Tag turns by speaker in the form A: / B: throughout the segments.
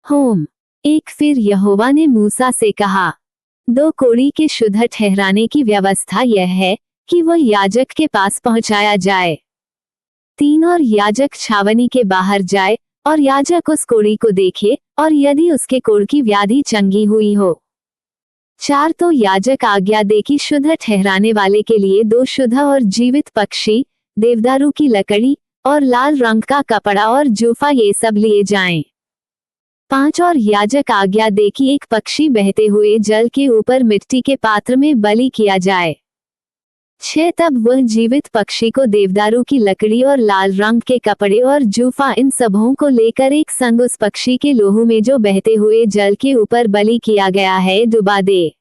A: Home. एक फिर यहोवा ने मूसा से कहा, 2 कोढ़ी के शुद्ध ठहराने की व्यवस्था यह है कि वह याजक के पास पहुंचाया जाए। 3 और याजक छावनी के बाहर जाए और याजक उस कोढ़ी को देखे और यदि उसके कोढ़ की व्याधि चंगी हुई हो। 4 तो याजक आज्ञा दे कि शुद्ध ठहराने वाले के लिए 2 शुद्ध और जीवित पक्षी, देवदारू की लकड़ी और लाल रंग का कपड़ा और जूफा ये सब लिए जाएं। 5 और याजक आज्ञा दे कि एक पक्षी बहते हुए जल के ऊपर मिट्टी के पात्र में बलि किया जाए। 6 तब वह जीवित पक्षी को देवदारू की लकड़ी और लाल रंग के कपड़े और जूफा इन सबों को लेकर एक संग उस पक्षी के लोहू में जो बहते हुए जल के ऊपर बलि किया गया है डुबा दे।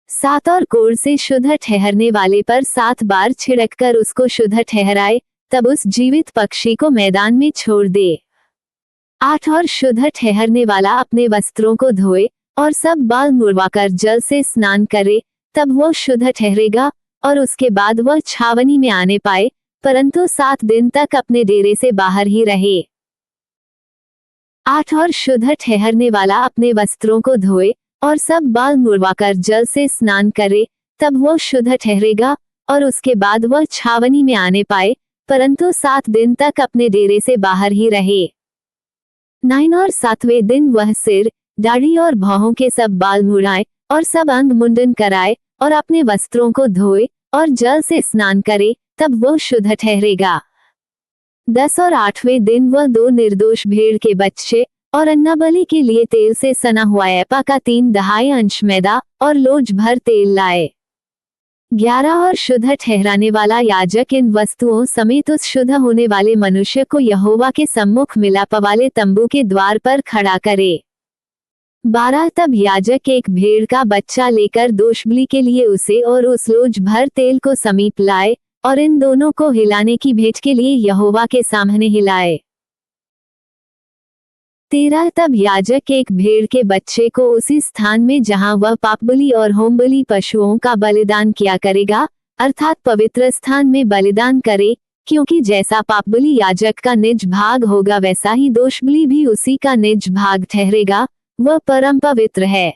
A: 7 और कोढ़ से शुद्ध ठहरने वाले पर 7 बार छिड़ककर उसको शुद्ध ठहराए, तब उस जीवित पक्षी को मैदान में छोड़ दे। 8 और शुद्ध ठहरने वाला अपने वस्त्रों को धोए और सब बाल मुड़वाकर जल से स्नान करे, तब वह शुद्ध ठहरेगा और उसके बाद वह छावनी में आने पाए, परंतु 7 दिन तक अपने डेरे से बाहर ही रहे। 8 और शुद्ध ठहरने वाला अपने वस्त्रों को धोए और सब बाल मुड़वाकर जल से स्नान करे, तब वह शुद्ध ठहरेगा और उसके बाद वह छावनी में आने पाए, परंतु 7 दिन तक अपने डेरे से बाहर ही रहे। 9 और 7वें दिन वह सिर, दाढ़ी और भौहों के सब बाल मुड़ाए और सब अंग मुंडन कराए और अपने वस्त्रों को धोए और जल से स्नान करे, तब वह शुद्ध ठहरेगा। 10 और 8वें दिन वह 2 निर्दोष भेड़ के बच्चे और अन्नबलि के लिए तेल से सना हुआ एपा का 3/2 अंश मैदा और लोज भर तेल लाए। 11 और शुद्ध ठहराने वाला याजक इन वस्तुओं समेत उस शुद्ध होने वाले मनुष्य को यहोवा के सम्मुख मिलाप वाले तंबू के द्वार पर खड़ा करे। 12 तब याजक एक भेड़ का बच्चा लेकर दोषबलि के लिए उसे और उस लोज भर तेल को समीप लाए और इन दोनों को हिलाने की भेंट के लिए यहोवा के सामने हिलाए। 13 तब याजक एक भेड़ के बच्चे को उसी स्थान में जहां वह पापबलि और होमबलि पशुओं का बलिदान किया करेगा, अर्थात पवित्र स्थान में बलिदान करे, क्योंकि जैसा पापबलि याजक का निज भाग होगा वैसा ही दोषबलि भी उसी का निज भाग ठहरेगा, वह परम पवित्र है।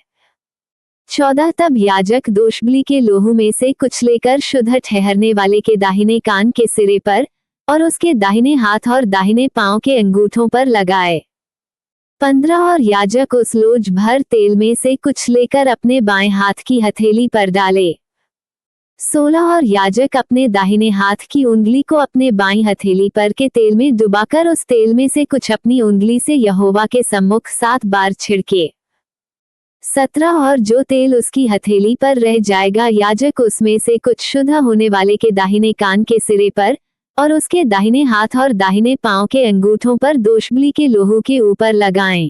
A: 14 तब याजक दोषबलि के लोहू में से कुछ लेकर शुद्ध ठहरने वाले के दाहिने कान के सिरे पर और उसके दाहिने हाथ और दाहिने पांव के अंगूठों पर लगाए। 15 और याजक उस लोज भर तेल में से कुछ लेकर अपने बाएं हाथ की हथेली पर डाले। 16 और याजक अपने दाहिने हाथ की उंगली को अपने बाईं हथेली पर के तेल में डुबाकर उस तेल में से कुछ अपनी उंगली से यहोवा के सम्मुख 7 बार छिड़के। 17 और जो तेल उसकी हथेली पर रह जाएगा याजक उसमें से कुछ शुद्ध होने वाले के दाहिने कान के सिरे पर और उसके दाहिने हाथ और दाहिने पांव के अंगूठों पर दोषबलि के लोहू के ऊपर लगाएं।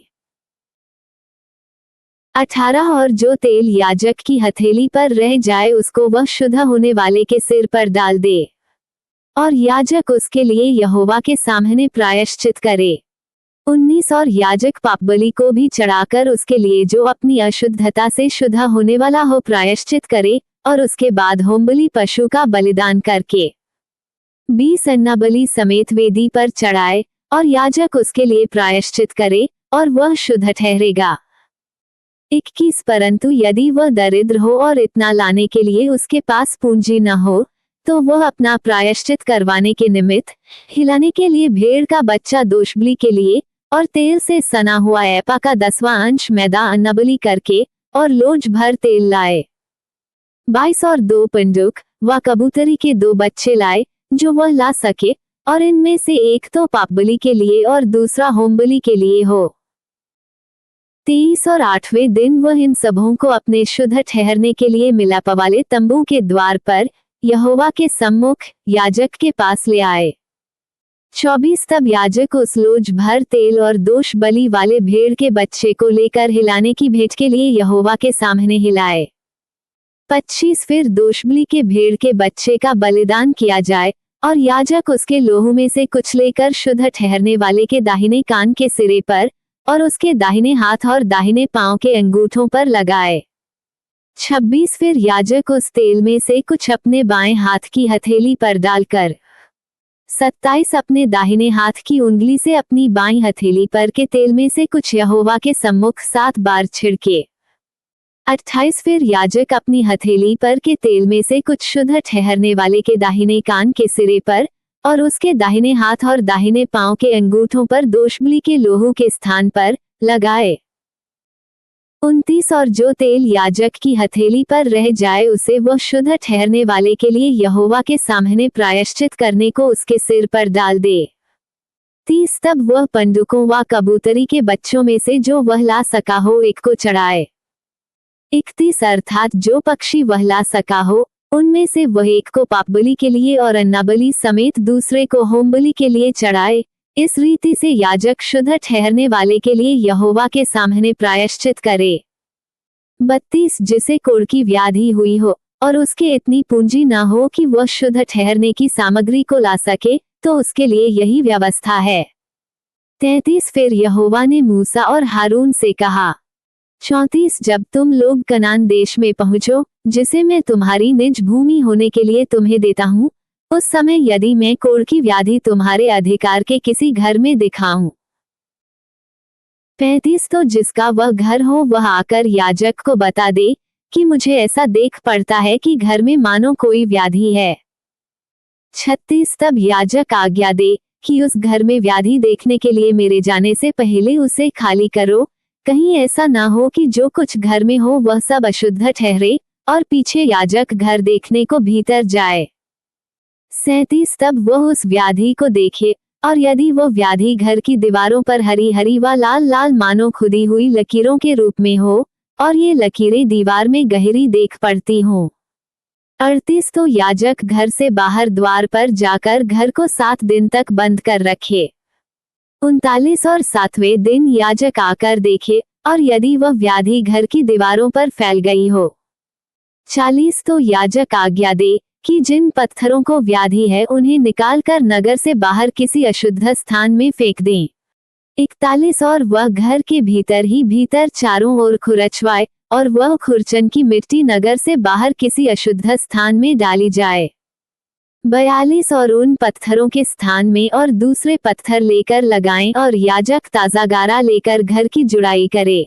A: 18 और जो तेल याजक की हथेली पर रह जाए उसको वह शुद्ध होने वाले के सिर पर डाल दे और याजक उसके लिए यहोवा के सामने प्रायश्चित करे। 19 और याजक पापबलि को भी चढ़ाकर उसके लिए जो अपनी अशुद्धता से शुद्ध होने वाला हो प्रायश्चित करे और उसके बाद होमबलि पशु का बलिदान करके 20 अन्नबलि समेत वेदी पर चढ़ाए और याजक उसके लिए प्रायश्चित करे और वह शुद्ध ठहरेगा। 21 परंतु यदि वह दरिद्र हो और इतना लाने के लिए उसके पास पूंजी न हो, तो वह अपना प्रायश्चित करवाने के निमित्त हिलाने के लिए भेड़ का बच्चा दोषबलि के लिए और तेल से सना हुआ एपा का 10वां अंश मैदा अन्नबलि करके और लोज भर तेल लाए। 22 और 2 पंडुक व कबूतरी के 2 बच्चे लाए जो वह ला सके, और इनमें से एक तो पापबलि के लिए और दूसरा होमबलि के लिए हो। 23 और 8वें दिन वह इन सबों को अपने शुद्ध ठहरने के लिए मिलाप वाले तंबू के द्वार पर यहोवा के सम्मुख याजक के पास ले आए। 24 तब याजक उस लोज भर तेल और दोष बलि वाले भेड़ के बच्चे को लेकर हिलाने की भेंट के लिए यहोवा के सामने हिलाए। 25 फिर दोषबलि के भेड़ के बच्चे का बलिदान किया जाए और याजक उसके लोहू में से कुछ लेकर शुद्ध ठहरने वाले के दाहिने कान के सिरे पर और उसके दाहिने हाथ और दाहिने पांव के अंगूठों पर लगाए। 26 फिर याजक उस तेल में से कुछ अपने बाएं हाथ की हथेली पर डालकर 27 अपने दाहिने हाथ की उंगली से अपनी बाईं हथेली पर के तेल में से कुछ यहोवा के सम्मुख 7 बार छिड़के। 28 फिर याजक अपनी हथेली पर के तेल में से कुछ शुद्ध ठहरने वाले के दाहिने कान के सिरे पर और उसके दाहिने हाथ और दाहिने पांव के अंगूठों पर दोषबलि के लोहू के स्थान पर लगाए। 29 और जो तेल याजक की हथेली पर रह जाए उसे वह शुद्ध ठहरने वाले के लिए यहोवा के सामने प्रायश्चित करने को उसके सिर पर डाल दे। 30 तब वह पंडुकों व कबूतरी के बच्चों में से जो वह ला सका हो एक को चढ़ाए। 31 अर्थात जो पक्षी वह ला सका हो उनमें से वह एक को पापबलि के लिए और अन्नबलि समेत दूसरे को होमबलि के लिए चढ़ाए। इस रीति से याजक शुद्ध ठहरने वाले के लिए यहोवा के सामने प्रायश्चित करे। 32 जिसे कोढ़ की व्याधि हुई हो और उसके इतनी पूंजी न हो कि वह शुद्ध ठहरने की सामग्री को ला सके तो उसके लिए यही व्यवस्था है। 33 फिर यहोवा ने मूसा और हारून से कहा। 34 जब तुम लोग कनान देश में पहुंचो जिसे मैं तुम्हारी निज भूमि होने के लिए तुम्हें देता हूं, उस समय यदि मैं कोढ़ की व्याधि तुम्हारे अधिकार के किसी घर में दिखाऊं। 35 तो जिसका वह घर हो वह आकर याजक को बता दे कि मुझे ऐसा देख पड़ता है कि घर में मानो कोई व्याधि है। 36 तब याजक आज्ञा दे कि उस घर में व्याधि देखने के लिए मेरे जाने से पहले उसे खाली करो, कहीं ऐसा ना हो कि जो कुछ घर में हो वह सब अशुद्ध ठहरे और पीछे याजक घर देखने को भीतर जाए। 37 तब वह उस व्याधि को देखे और यदि वह व्याधि घर की दीवारों पर हरी हरी व लाल लाल मानो खुदी हुई लकीरों के रूप में हो और ये लकीरें दीवार में गहरी देख पड़ती हों। 38 तो याजक घर से बाहर द्वार पर जाकर घर को 7 दिन तक बंद कर रखे। 39 और 7वें दिन याजक आकर देखे और यदि वह व्याधि घर की दीवारों पर फैल गई हो। 40 तो याजक आज्ञा दे कि जिन पत्थरों को व्याधि है उन्हें निकालकर नगर से बाहर किसी अशुद्ध स्थान में फेंक दें। 41 और वह घर के भीतर ही भीतर चारों ओर खुरचवाए और वह खुरचन की मिट्टी नगर से बाहर किसी अशुद्ध स्थान में डाली जाए। 42 और उन पत्थरों के स्थान में और दूसरे पत्थर लेकर लगाएं और याजक ताजा गारा लेकर घर की जुड़ाई करे।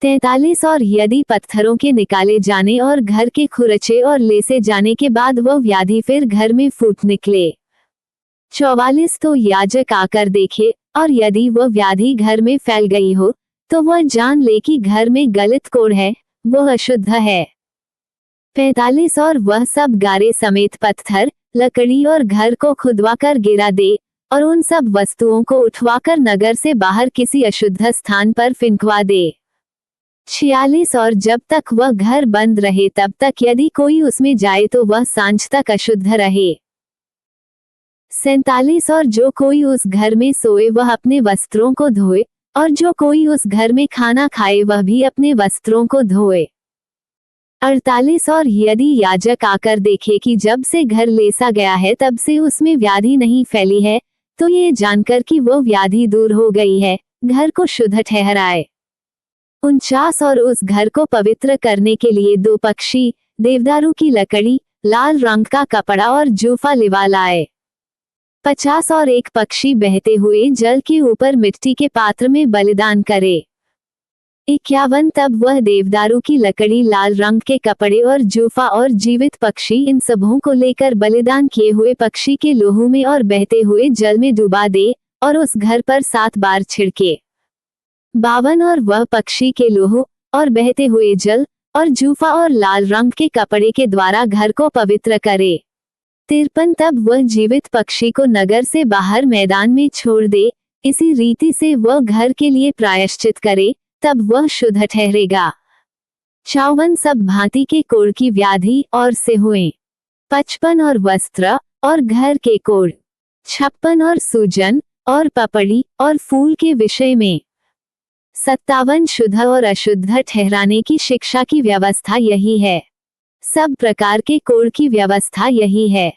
A: 43 और यदि पत्थरों के निकाले जाने और घर के खुरचे और लेसे जाने के बाद वह व्याधि फिर घर में फूट निकले। 44 तो याजक आकर देखे और यदि वह व्याधि घर में फैल गई हो तो वह जान ले कि घर में गलित कोढ़ है, वह अशुद्ध है। 45 और वह सब गारे समेत पत्थर, लकड़ी और घर को खुदवाकर गिरा दे और उन सब वस्तुओं को उठवाकर नगर से बाहर किसी अशुद्ध स्थान पर फिंकवा दे। 46 और जब तक वह घर बंद रहे तब तक यदि कोई उसमें जाए तो वह सांझ तक अशुद्ध रहे। 47 और जो कोई उस घर में सोए वह अपने वस्त्रों को धोए और जो कोई उस घर में खाना खाए वह भी अपने वस्त्रों को धोए। 48 और यदि याजक आकर देखे कि जब से घर लेसा गया है तब से उसमें व्याधि नहीं फैली है तो ये जानकर कि वो व्याधि दूर हो गई है, घर को शुद्ध ठहराए। 49 और उस घर को पवित्र करने के लिए 2 पक्षी, देवदारू की लकड़ी, लाल रंग का कपड़ा और जूफा लिवा लाए। 50 और एक पक्षी बहते हुए जल के ऊपर मिट्टी के पात्र में बलिदान करे। 51 तब वह देवदारू की लकड़ी, लाल रंग के कपड़े और जूफा और जीवित पक्षी इन सबों को लेकर बलिदान किए हुए पक्षी के लोहू में और बहते हुए जल में डुबा दे और उस घर पर 7 बार छिड़के। 52 और वह पक्षी के लोहू और बहते हुए जल और जूफा और लाल रंग के कपड़े के द्वारा घर को पवित्र करे। 53 तब वह जीवित पक्षी को नगर से बाहर मैदान में छोड़ दे, इसी रीति से वह घर के लिए प्रायश्चित करे, तब वह शुद्ध ठहरेगा। 54 सब भांति के कोढ़ की व्याधि और से हुए। 55 और वस्त्र और घर के कोढ़। 56 और सूजन और पपड़ी और फूल के विषय में। 57 शुद्ध और अशुद्ध ठहराने की शिक्षा की व्यवस्था यही है। सब प्रकार के कोढ़ की व्यवस्था यही है।